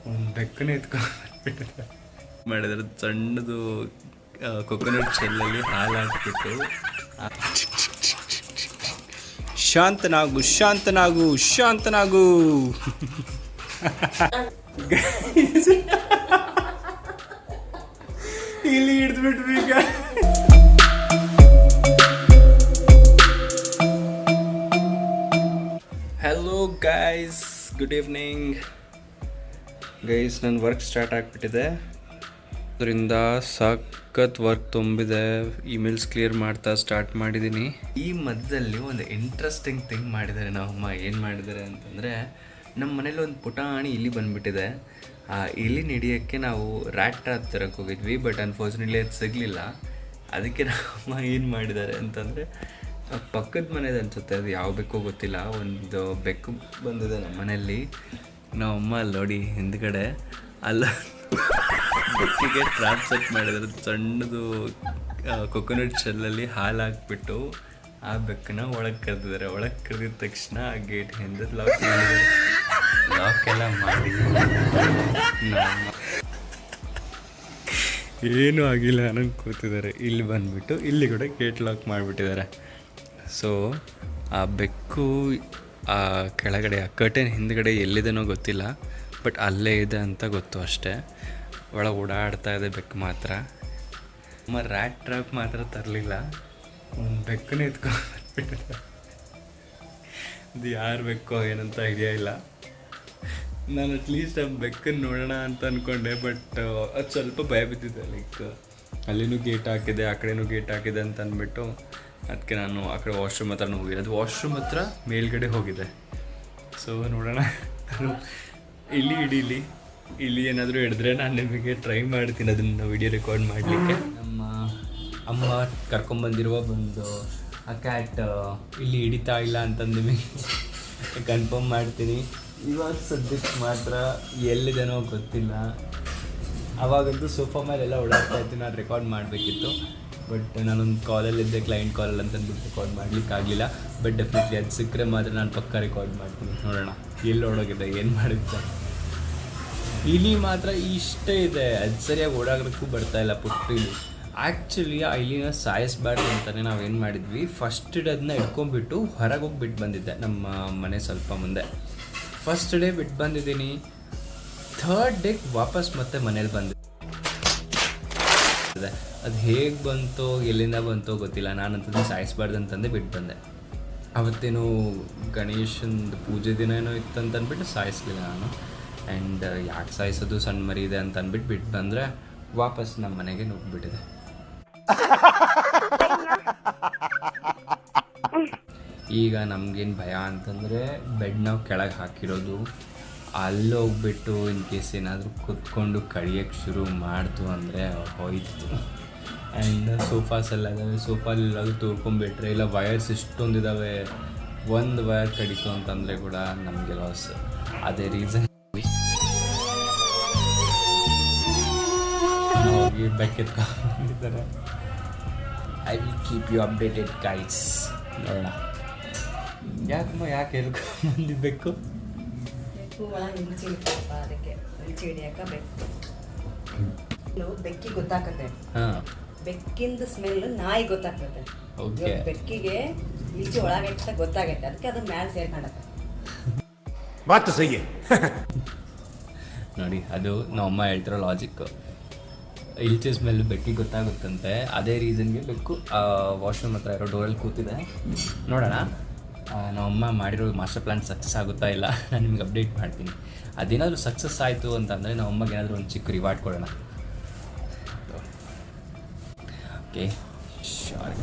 ಒಂದು ಬೆಕ್ಕನೇ ಎತ್ಕೊಂಡು ಮಾಡಿದ್ರೆ ಸಣ್ಣದು ಕೊಕೊನಟ್ ಶೆಲ್ಲಲ್ಲಿ ಹಾಲು ಹಾಕ್ಬಿಟ್ಟು ಶಾಂತನಾಗು ಶಾಂತನಾಗು ಶಾಂತನಾಗು ಇಲ್ಲಿ ಹಿಡಿದ್ಬಿಟ್ವಿ ಈಗ. Hello guys, good evening guys. ನನ್ನ ವರ್ಕ್ ಸ್ಟಾರ್ಟ್ ಆಗಿಬಿಟ್ಟಿದೆ, ಅದರಿಂದ ಸಖತ್ ವರ್ಕ್ ತುಂಬಿದೆ. ಇಮೇಲ್ಸ್ ಕ್ಲಿಯರ್ ಮಾಡ್ತಾ ಸ್ಟಾರ್ಟ್ ಮಾಡಿದ್ದೀನಿ. ಈ ಮಧ್ಯದಲ್ಲಿ ಒಂದು ಇಂಟ್ರೆಸ್ಟಿಂಗ್ ಥಿಂಗ್ ಮಾಡಿದ್ದಾರೆ ನಮ್ಮಮ್ಮ. ಏನು ಮಾಡಿದ್ದಾರೆ ಅಂತಂದರೆ, ನಮ್ಮ ಮನೇಲಿ ಒಂದು ಪುಟಾಣಿ ಇಲಿ ಬಂದುಬಿಟ್ಟಿದೆ. ಆ ಇಲಿ ಹಿಡಿಯೋಕ್ಕೆ ನಾವು ರ್ಯಾಟ್ ಟ್ರ್ಯಾಪ್ ತರಕ್ಕೆ ಹೋಗಿದ್ವಿ, ಬಟ್ ಅನ್ಫಾರ್ಚುನೇಟ್ಲಿ ಅದು ಸಿಗಲಿಲ್ಲ. ಅದಕ್ಕೆ ನಮ್ಮಮ್ಮ ಏನು ಮಾಡಿದ್ದಾರೆ ಅಂತಂದರೆ, ಪಕ್ಕದ ಮನೇದು ಅನಿಸುತ್ತೆ, ಅದು ಯಾವ ಬೆಕ್ಕೋ ಗೊತ್ತಿಲ್ಲ, ಒಂದು ಬೆಕ್ಕು ಬಂದಿದೆ ನಮ್ಮ ಮನೆಯಲ್ಲಿ. ನಮ್ಮಮ್ಮ ಅಲ್ಲಿ ನೋಡಿ ಹಿಂದ್ಗಡೆ ಅಲ್ಲ ಬೆಕ್ಕಿಗೆ ಟ್ರ್ಯಾಪ್ ಸೆಟ್ ಮಾಡಿದ್ದಾರೆ. ಸಣ್ಣದು ಕೊಕೊನಟ್ ಶೆಲ್ಲಲ್ಲಿ ಹಾಲು ಹಾಕ್ಬಿಟ್ಟು ಆ ಬೆಕ್ಕನ್ನ ಒಳಗೆ ಕರೆದಿದ್ದಾರೆ. ಒಳಗೆ ಕರೆದಿದ ತಕ್ಷಣ ಆ ಗೇಟ್ ಹಿಂದೆ ಲಾಕ್ ಮಾಡಿದ್ದಾರೆ. ಲಾಕ್ ಎಲ್ಲ ಮಾಡಿ ಏನೂ ಆಗಿಲ್ಲ ಅನ್ನೋದು ಕೂತಿದ್ದಾರೆ. ಇಲ್ಲಿ ಬಂದುಬಿಟ್ಟು ಇಲ್ಲಿ ಕೂಡ ಗೇಟ್ ಲಾಕ್ ಮಾಡಿಬಿಟ್ಟಿದ್ದಾರೆ. ಸೊ ಆ ಬೆಕ್ಕು ಆ ಕೆಳಗಡೆ ಆ ಕರ್ಟನ್ ಹಿಂದ್ಗಡೆ ಎಲ್ಲಿದೆನೋ ಗೊತ್ತಿಲ್ಲ, ಬಟ್ ಅಲ್ಲೇ ಇದೆ ಅಂತ ಗೊತ್ತು ಅಷ್ಟೇ. ಒಳಗೆ ಓಡಾಡ್ತಾ ಇದೆ ಬೆಕ್ಕು ಮಾತ್ರ. ನಮ್ಮ ರ್ಯಾಟ್ ಟ್ರ್ಯಾಪ್ ಮಾತ್ರ ತರಲಿಲ್ಲ, ಒಂದು ಬೆಕ್ಕನ್ನೇ ಎತ್ಕೊಂಡು ಅದು ಯಾರು ಬೆಕ್ಕೋ ಏನಂತ ಐಡಿಯಾ ಇಲ್ಲ. ನಾನು ಅಟ್ಲೀಸ್ಟ್ ಆ ಬೆಕ್ಕನ್ನು ನೋಡೋಣ ಅಂತ ಅಂದ್ಕೊಂಡೆ, ಬಟ್ ಅದು ಸ್ವಲ್ಪ ಭಯ ಬಿದ್ದಿದೆ. ಲೈಕ್ ಅಲ್ಲಿನೂ ಗೇಟ್ ಹಾಕಿದೆ, ಆ ಕಡೆನೂ ಗೇಟ್ ಹಾಕಿದೆ ಅಂತ ಅಂದ್ಬಿಟ್ಟು ಅದಕ್ಕೆ ನಾನು ಆ ಕಡೆ ವಾಶ್ರೂಮ್ ಹತ್ರನೂ ಹೋಗಿದೆ. ಅದು ವಾಶ್ರೂಮ್ ಹತ್ರ ಮೇಲ್ಗಡೆ ಹೋಗಿದೆ. ಸೊ ನೋಡೋಣ, ನಾನು ಇಲ್ಲಿ ಏನಾದರೂ ಹಿಡಿದ್ರೆ ನಾನು ನಿಮಗೆ ಟ್ರೈ ಮಾಡ್ತೀನಿ ಅದನ್ನು ವಿಡಿಯೋ ರೆಕಾರ್ಡ್ ಮಾಡಲಿಕ್ಕೆ. ನಮ್ಮ ಅಮ್ಮ ಕರ್ಕೊಂಬಂದಿರುವ ಒಂದು ಆ ಕ್ಯಾಟ್ ಇಲ್ಲಿ ಹಿಡಿತಾ ಇಲ್ಲ ಅಂತಂದು ನಿಮಗೆ ಕನ್ಫರ್ಮ್ ಮಾಡ್ತೀನಿ. ಇವಾಗ ಸದ್ಯಕ್ಕೆ ಮಾತ್ರ ಎಲ್ಲಿದೆನೋ ಗೊತ್ತಿಲ್ಲ. ಆವಾಗಂತೂ ಸೋಫಾ ಮೇಲೆಲ್ಲ ಓಡಾಡ್ತಾ ಇತ್ತು, ನಾನು ರೆಕಾರ್ಡ್ ಮಾಡಬೇಕಿತ್ತು, ಬಟ್ ನಾನೊಂದು ಕಾಲಲ್ಲಿದ್ದೆ, ಕ್ಲೈಂಟ್ ಕಾಲಲ್ಲಿ ಅಂತಂದ್ಬಿಟ್ಟು ರೆಕಾರ್ಡ್ ಮಾಡಲಿಕ್ಕಾಗಲಿಲ್ಲ. ಬಟ್ ಡೆಫಿನೆಟ್ಲಿ ಅದು ಸಿಕ್ಕರೆ ಮಾತ್ರ ನಾನು ಪಕ್ಕ ರೆಕಾರ್ಡ್ ಮಾಡ್ತೀನಿ. ನೋಡೋಣ ಎಲ್ಲಿ ಓಡೋಗಿದೆ, ಏನು ಮಾಡುತ್ತೆ. ಇಲಿ ಮಾತ್ರ ಇಷ್ಟೇ ಇದೆ, ಅದು ಸರಿಯಾಗಿ ಓಡಾಡೋಕ್ಕೂ ಬರ್ತಾಯಿಲ್ಲ ಪುಟ್ಟ ಇಲಿ. ಆ್ಯಕ್ಚುಲಿ ಆ ಇಲಿನ ಸಾಯಿಸಬಾರ್ದು ಅಂತಲೇ ನಾವೇನು ಮಾಡಿದ್ವಿ, ಫಸ್ಟ್ ಡೇ ಅದನ್ನ ಹಿಡ್ಕೊಂಡ್ಬಿಟ್ಟು ಹೊರಗೆ ಹೋಗಿ ಬಿಟ್ಟು ಬಂದಿದ್ದೆ. ನಮ್ಮ ಮನೆ ಸ್ವಲ್ಪ ಮುಂದೆ ಫಸ್ಟ್ ಡೇ ಬಿಟ್ಟು ಬಂದಿದ್ದೀನಿ. ಥರ್ಡ್ ಡೇ ವಾಪಸ್ ಮತ್ತೆ ಮನೇಲಿ ಬಂದಿದ್ದೆ. ಅದು ಹೇಗೆ ಬಂತೋ ಎಲ್ಲಿಂದ ಬಂತೋ ಗೊತ್ತಿಲ್ಲ. ನಾನಂತಂದು ಸಾಯಿಸಬಾರ್ದು ಅಂತಂದೆ ಬಿಟ್ಟು ಬಂದೆ. ಅವತ್ತೇನು ಗಣೇಶನ ಪೂಜೆ ದಿನ ಏನೋ ಇತ್ತು ಅಂತ ಅಂದ್ಬಿಟ್ಟು ಸಾಯಿಸಲಿಲ್ಲ ನಾನು. ಆ್ಯಂಡ್ ಯಾಕೆ ಸಾಯಿಸೋದು, ಸಣ್ಣ ಮರಿ ಇದೆ ಅಂತ ಅಂದ್ಬಿಟ್ಟು ಬಿಟ್ಟು ಬಂದರೆ ವಾಪಸ್ ನಮ್ಮ ಮನೆಗೆ ನುಗ್ಗಿಬಿಟ್ಟಿದೆ. ಈಗ ನಮಗೇನು ಭಯ ಅಂತಂದರೆ, ಬೆಡ್ ನಾವು ಕೆಳಗೆ ಹಾಕಿರೋದು, ಅಲ್ಲಿ ಹೋಗ್ಬಿಟ್ಟು ಇನ್ ಕೇಸ್ ಏನಾದರೂ ಕುತ್ಕೊಂಡು ಕಡಿಯೋಕ್ಕೆ ಶುರು ಮಾಡ್ತು ಅಂದರೆ ಹೋಯ್ತು. ಆ್ಯಂಡ್ ಸೋಫಾಸ್ ಎಲ್ಲ ಇದ್ದಾವೆ, ಸೋಫಾಲೆಲ್ಲದು ತೋರ್ಕೊಂಡ್ಬಿಟ್ರೆ, ಇಲ್ಲ ವಯರ್ಸ್ ಇಷ್ಟೊಂದಿದ್ದಾವೆ, ಒಂದು ವಯರ್ ಕಡಿತು ಅಂತಂದರೆ ಕೂಡ ನಮಗೆ ಲಾಸ್. ಅದೇ ರೀಸನ್ ಹೋಗಿ ಬೆಕ್ಕೆತ್ಕೊಂಡಿದ್ದಾರೆ. I will keep you updated guys. ನೋಡೋಣ ಯಾಕೆ ಹೇಳ್ಕೊಂಡ್ಬಂದಿಬೇಕು. ಅದಕ್ಕೆ ಹಿಡಿಯಕ ಬೆಕ್ಕಿ ಗೊತ್ತಾಗತ್ತೆ. ಬೆಕ್ಕಿಂದ ಸ್ಮೆಲ್ ನಾಯಿ ಗೊತ್ತಾಗ್ತದೆ. ಬೆಕ್ಕಿಗೆ ಈಚೆ ಒಳಗೆ ಗೊತ್ತಾಗತ್ತೆ, ಅದಕ್ಕೆ ಅದು ಮ್ಯಾಲೆ ಸೇರ್ಕೊಂಡತ್ತೆ. ಮಾತು ಸಹಿ ನೋಡಿ, ಅದು ನಮ್ಮಮ್ಮ ಹೇಳ್ತಿರೋ ಲಾಜಿಕ್. ಇಲ್ಚೆ ಸ್ಮೆಲ್ ಬೆಕ್ಕಿಗೆ ಗೊತ್ತಾಗುತ್ತಂತೆ. ಅದೇ ರೀಸನ್ಗೆ ಬೆಕ್ಕು ವಾಶ್ರೂಮ್ ಹತ್ರ ಇರೋ ಡೋರಲ್ಲಿ ಕೂತಿದೆ. ನೋಡೋಣ ನಮ್ಮಮ್ಮ ಮಾಡಿರೋ ಮಾಸ್ಟರ್ ಪ್ಲ್ಯಾನ್ ಸಕ್ಸಸ್ ಆಗುತ್ತಾ ಇಲ್ಲ, ನಾನು ನಿಮ್ಗೆ ಅಪ್ಡೇಟ್ ಮಾಡ್ತೀನಿ. ಅದೇನಾದರೂ ಸಕ್ಸಸ್ ಆಯಿತು ಅಂತಂದರೆ ನಾವು ಅಮ್ಮಗೆ ಏನಾದರೂ ಒಂದು ಚಿಕ್ಕ ರಿವಾರ್ಡ್ ಕೊಡೋಣ. Okay, sure.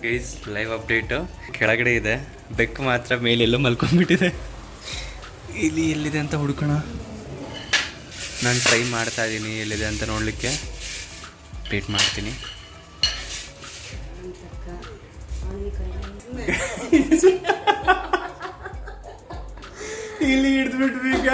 Guys, live update ಕೆಳಗಡೆ ಇದೆ, ಬೆಕ್ಕು ಮಾತ್ರ ಮೇಲೆಲ್ಲೋ ಮಲ್ಕೊಂಡ್ಬಿಟ್ಟಿದೆ. ಇಲ್ಲಿ ಎಲ್ಲಿದೆ ಅಂತ ಹುಡ್ಕೋಣ. ನಾನು ಟ್ರೈ ಮಾಡ್ತಾ ಇದ್ದೀನಿ ಎಲ್ಲಿದೆ ಅಂತ ನೋಡಲಿಕ್ಕೆ. ಅಪ್ಡೇಟ್ ಮಾಡ್ತೀನಿ. ಇಲ್ಲಿ ಹಿಡಿದ್ಬಿಟ್ವಿ ಈಗ.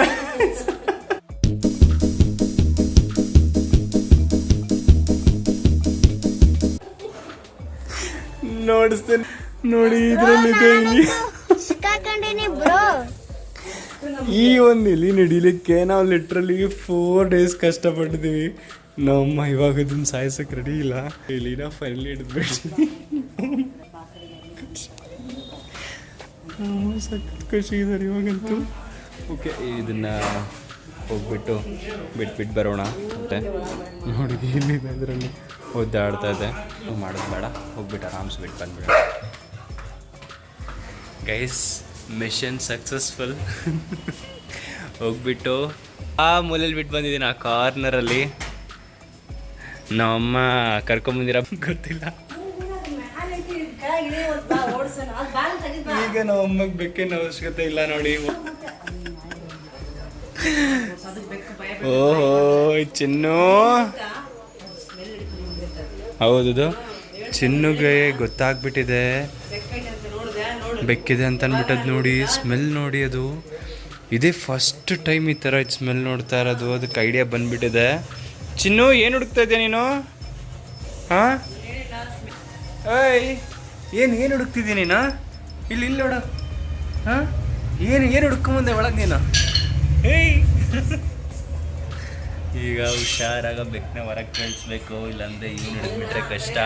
ನೋಡಿಸ್ತೇನೆ ನೋಡಿ, ಇದರಲ್ಲಿದೆ ಇಲ್ಲಿ. ಸಿಕ್ಕಾಕೊಂಡೇನಿ ಬ್ರೋ. ಈ ಒಂದು ಇಲಿ ನಡಿಲಿಕ್ಕೆ ನಾವು ಲಿಟ್ರಲಿ 4 days ಕಷ್ಟಪಟ್ಟಿದ್ದೀವಿ. ನಮ್ಮ ಇವಾಗ ಅದನ್ನ ಸಾಯಿಸಕ್ಕೆ ರೆಡಿ ಇಲ್ಲ. ಇಲಿನ ಫೈನಲಿ ಹಿಡಿದ್ಬಿಡ್ತೀವಿ. ಸಖತ್ ಖುಷಿ ಇದ್ದಾರೆ ಇವಾಗಂತೂ. ಓಕೆ, ಇದನ್ನ ಹೋಗ್ಬಿಟ್ಟು ಬಿಟ್ಬಿಟ್ಟು ಬರೋಣ. ಮತ್ತೆ ನೋಡಿ ಏನಿದೆ ಅದರಲ್ಲಿ ಒದ್ದಾಡ್ತಾ ಇದೆ. ಮಾಡೋದು ಬೇಡ, ಹೋಗ್ಬಿಟ್ಟು ಆರಾಮ್ಸ್ ಬಿಟ್ಟು ಬಂದ್ಬಿಡೋಣ. Guys, mission successful. ಹೋಗ್ಬಿಟ್ಟು ಆ ಮೂಲೆಯಲ್ಲಿ ಬಿಟ್ಟು ಬಂದಿದ್ದೀನಿ, ಆ ಕಾರ್ನರಲ್ಲಿ. ನಮ್ಮಮ್ಮ ಕರ್ಕೊಂಬಂದಿರ ಗೊತ್ತಿಲ್ಲ. ಈಗ ನಮ್ಮಮ್ಮಗೆ ಬೆಕ್ಕಿನ ಅವಶ್ಯಕತೆ ಇಲ್ಲ ನೋಡಿ. ಓಹೋ ಚಿನ್ನು, ಹೌದು ಚಿನ್ನುಗೆ ಗೊತ್ತಾಗ್ಬಿಟ್ಟಿದೆ ಬೆಕ್ಕಿದೆ ಅಂತ ಅಂದ್ಬಿಟ್ಟದ್. ನೋಡಿ ಸ್ಮೆಲ್ ನೋಡಿ, ಅದು ಇದೇ ಫಸ್ಟ್ ಟೈಮ್ ಈ ಥರ ಸ್ಮೆಲ್ ನೋಡ್ತಾ ಇರೋದು. ಅದಕ್ಕೆ ಐಡಿಯಾ ಬಂದ್ಬಿಟ್ಟಿದೆ. ಚಿನ್ನು, ಏನು ಹುಡುಕ್ತಾ ಇದೆಯಾ ನೀನು? ಹಾಂ, ಏಯ್, ಏನು ಹುಡುಕ್ತಿದ್ದೀನಿ ನೀನು? ಇಲ್ಲಿ ನೋಡು. ಹಾಂ, ಏನು ಹುಡ್ಕೊಂಬಂದೆ ಒಳಗೆ ನೀನು? ಏಯ್, ಈಗ ಹುಷಾರಾಗ ಬೆಕ್ಕನ್ನ ಹೊರಗೆ ಕಳಿಸ್ಬೇಕು, ಇಲ್ಲಾಂದ್ರೆ ಇವ್ನು ಹಿಡಿದ್ಬಿಟ್ರೆ ಕಷ್ಟ.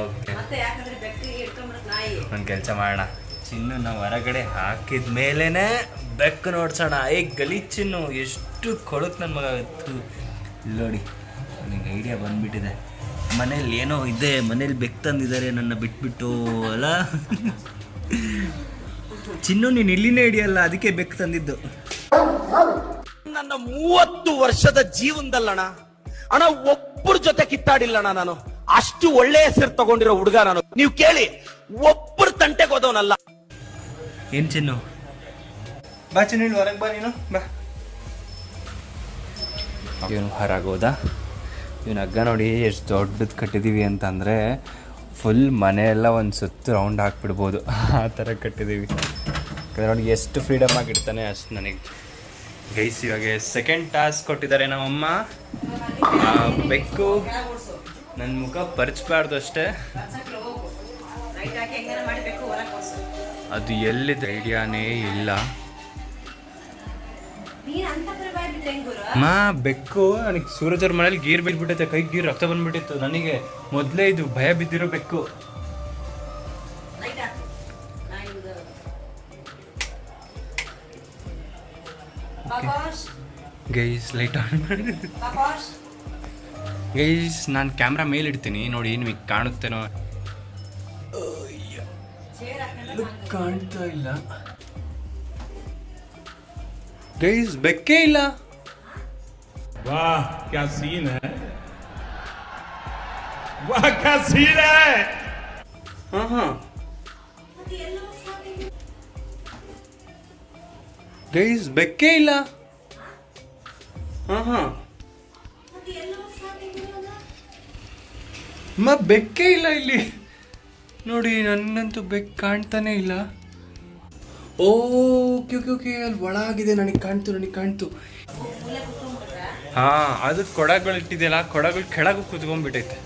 ಓಕೆ, ಒಂದು ಕೆಲಸ ಮಾಡೋಣ, ಚಿನ್ನು ಹೊರಗಡೆ ಹಾಕಿದ ಮೇಲೇ ಬೆಕ್ಕು ನೋಡ್ಸೋಣ. ಗಲೀಜ್ ಚಿನ್ನು, ಎಷ್ಟು ಕೊಳಕ್ ನನ್ನ ಮಗ. ನೋಡಿ, ನನಗೆ ಐಡಿಯಾ ಬಂದ್ಬಿಟ್ಟಿದೆ. ಮನೇಲಿ ಏನೋ ಇದೆ, ಮನೇಲಿ ಬೆಕ್ಕು ತಂದಿದ್ದಾರೆ ನನ್ನ ಬಿಟ್ಬಿಟ್ಟು ಅಲ್ಲ. ಚಿನ್ನು, ನೀನು ಇಲ್ಲಿನೇ ಹಿಡಿಯಲ್ಲ, ಅದಕ್ಕೆ ಬೆಕ್ಕು ತಂದಿದ್ದು. ನನ್ನ 30 ವರ್ಷದ ಜೀವನದಲ್ಲಣ್ಣ ಒಬ್ಬರ ಜೊತೆ ಕಿತ್ತಾಡಿಲ್ಲಣ್ಣ. ನಾನು ಅಷ್ಟು ಒಳ್ಳೆ ಹೆಸರು ತಗೊಂಡಿರೋ ಹುಡುಗ ನಾನು. ನೀವು ಕೇಳಿ, ಒಬ್ಬರು ತಂಟೆಗೆ ಹೋದವನಲ್ಲ. ಏನು ಚಿನ್ನು, ಬಾ ಚಿನ್ನು, ಇಲ್ಲಿ ಹೊರಗೆ ಬಾ ನೀನು, ಬಾ. ಇವನು ಹೊರಗೋದ. ಇವನು ಹಗ್ಗ ನೋಡಿ ಎಷ್ಟು ದೊಡ್ಡದು ಕಟ್ಟಿದ್ದೀವಿ ಅಂತಂದರೆ ಫುಲ್ ಮನೆಯೆಲ್ಲ ಒಂದು ಸುತ್ತು ರೌಂಡ್ ಹಾಕ್ಬಿಡ್ಬೋದು, ಆ ಥರ ಕಟ್ಟಿದ್ದೀವಿ. ನೋಡಿ ಎಷ್ಟು ಫ್ರೀಡಮ್ ಆಗಿರ್ತಾನೆ ಅಷ್ಟು ನನಗೆ. ಗೈಸ್, ಇವಾಗ ಸೆಕೆಂಡ್ ಟಾಸ್ಕ್ ಕೊಟ್ಟಿದ್ದಾರೆ ನಮ್ಮಮ್ಮ. ಬೆಕ್ಕು ನನ್ನ ಮುಖ ಪರ್ಚಬಾರ್ದು ಅಷ್ಟೇ. ಅದು ಎಲ್ಲಿದೆ ಐಡಿಯಾನೇ ಇಲ್ಲ. ಬೆಕ್ಕು ನನಗೆ ಸೂರಜ್ ಅವ್ರ ಮನೇಲಿ ಗೀರ್ ಬಿಟ್ಬಿಟ್ಟೈತೆ, ಕೈ ಗೀರ್ ರಕ್ತ ಬಂದ್ಬಿಟ್ಟಿತ್ತು. ನನಗೆ ಮೊದಲೇ ಇದು ಭಯ ಬಿದ್ದಿರೋ ಬೆಕ್ಕು. ಗೈಸ್, ಲೈಟ್ ಆನ್ ಮಾಡಿ. ಗೈಸ್, ನಾನು ಕ್ಯಾಮ್ರಾ ಮೇಲೆ ಇಡ್ತೀನಿ ನೋಡಿ, ನಿಮಗೆ ಕಾಣುತ್ತೇನೋ? ಕಾಣ್ತಾ ಇಲ್ಲ ಗೈಸ್, ಬೆಕ್ಕೇ ಇಲ್ಲ. वाह क्या सीन है, वाह क्या सीन है. हाँ ಗೈಸ್, ಬೆಕ್ಕೇ ಇಲ್ಲ. ಹಾಂ, ಬೆಕ್ಕೇ ಇಲ್ಲ ಇಲ್ಲಿ ನೋಡಿ. ನನ್ನಂತೂ ಬೆಕ್ಕು ಕಾಣ್ತಾನೆ ಇಲ್ಲ. ಓಕೆ, ಅಲ್ಲಿ ಒಳಗಿದೆ. ನನಗೆ ಕಾಣ್ತು. ಹಾಂ, ಅದು ಕೊಡಗಳು ಇಟ್ಟಿದೆಯಲ್ಲ, ಕೊಡಗಳು ಕೆಳಗೆ ಕೂತ್ಕೊಂಡ್ಬಿಟ್ಟೈತೆ.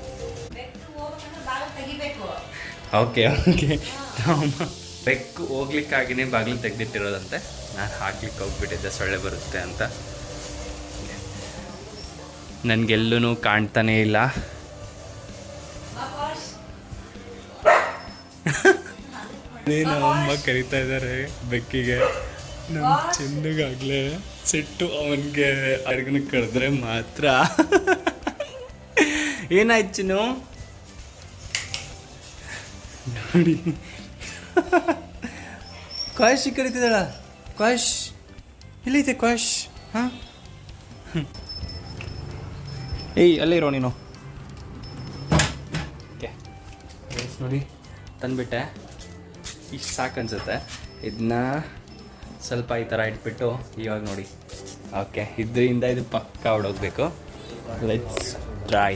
ಓಕೆ, ಬೆಕ್ಕು ಹೋಗ್ಲಿಕ್ಕಾಗಿನೇ ಬಾಗಿಲು ತೆಗೆದಿಟ್ಟಿರೋದಂತೆ. ನಾನು ಹಾಕ್ಲಿಕ್ಕೆ ಹೋಗ್ಬಿಟ್ಟಿದ್ದೆ, ಸೊಳ್ಳೆ ಬರುತ್ತೆ ಅಂತ. ನನಗೆಲ್ಲೂ ಕಾಣ್ತಾನೇ ಇಲ್ಲ. ನಮ್ಮ ಕರಿತಾ ಇದ್ದಾರೆ ಬೆಕ್ಕಿಗೆ. ನಮ್ಮ ಚಿನ್ನಗಾಗ್ಲೇ ಸಿಟ್ಟು ಅವನಿಗೆ ಅರ್ಗನ ಕರೆದ್ರೆ ಮಾತ್ರ. ಏನಾಯ್ತು ಚಿನ್ನು? ನೋಡಿ, ಕ್ವಾಶ್ ಕರಿತಿದ್ದಾಳ. ಕ್ವಾಶ್ ಎಲ್ಲೈತೆ? ಕ್ವಾಶ್, ಹಾಂ, ಏಯ್ ಅಲ್ಲೇ ಇರೋ ನೀನು. ಓಕೆ, ನೋಡಿ ತಂದುಬಿಟ್ಟೆ. ಇಷ್ಟು ಸಾಕು ಅನ್ಸುತ್ತೆ. ಇದನ್ನ ಸ್ವಲ್ಪ ಈ ಥರ ಇಟ್ಬಿಟ್ಟು ಇವಾಗ ನೋಡಿ. ಓಕೆ, ಇದರಿಂದ ಇದು ಪಕ್ಕ ಹೊಡೋಗ್ಬೇಕು. Let's try.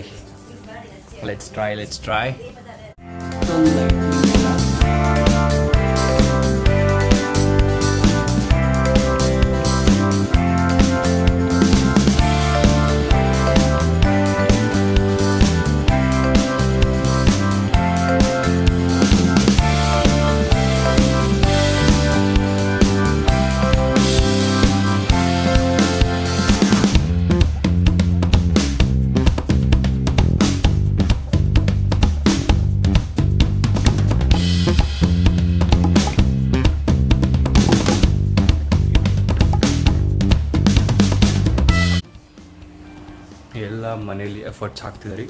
ಎಫರ್ಟ್ಸ್ ಹಾಕ್ತಿದ್ದಾರೆ.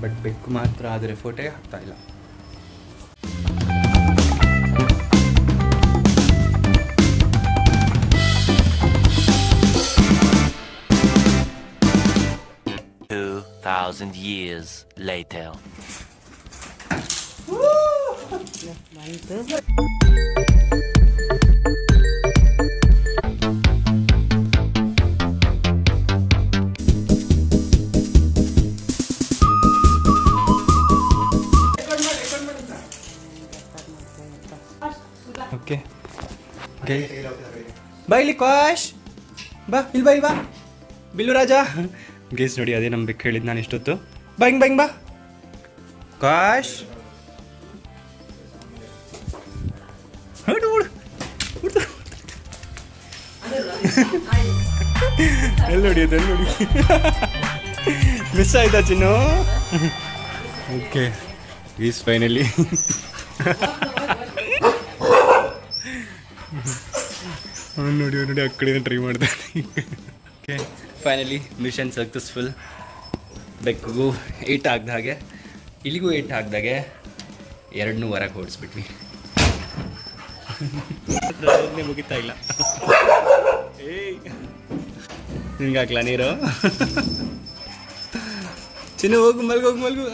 ಬಟ್ ಬೆಕ್ಕು ಮಾತ್ರ ಅದರ ಎಫರ್ಟೇ ಹಾಕ್ತಾ ಇಲ್ಲ. Years later. ಬಂತು. ಓಕೆ ಬಾ ಇಲ್ಲಿ ಕಾಶ್, ಬಾ ಇಲ್ಲಿ ಬಾ, ಇಲ್ಲಿ ಬಾ ಬಿಲ್ಲು ರಾಜ. ಗೈಸ್ ನೋಡಿ, ಅದೇ ನಮ್ಮ ಬೆಕ್ಕು ಹೇಳಿದ್ದು ನಾನು ಇಷ್ಟೊತ್ತು. ಬಾ ಹಿಂಗೆ ಬಾ, ಹಿಂಗೆ ಬಾ ಕಾಶ್. ಎಲ್ಲಿ ಹೊಡಿಯೋದು, ಎಲ್ಲಿ ಹೊಡಿ. ಮಿಸ್ ಆಯ್ತಾ ಚಿನ್ನು? ಓಕೆ ಈಸ್ ಫೈನಲಿ ನೋಡಿ ನೋಡಿ ಆ ಕಡೆ ಟ್ರೈ ಮಾಡ್ತಾನೆ. Okay finally mission successful. ಬೆಕ್ಕಿಗೂ 8 ಆಗ್ದ ಹಾಗೆ ಇಲ್ಲಿಗೂ 8 ಆಗ್ದಾಗೆ 2 ಹೊರಗೆ ಓಡಿಸ್ಬಿಟ್ವಿ. ಮುಗಿತಾ ಇಲ್ಲ. ನಿನ್ಗೆ ಹಾಕ್ಲಾ ನೀರು? ಚಿನ್ನು ಹೋಗು, ಮಲ್ಗೋಗು ಮಲ್ಗು.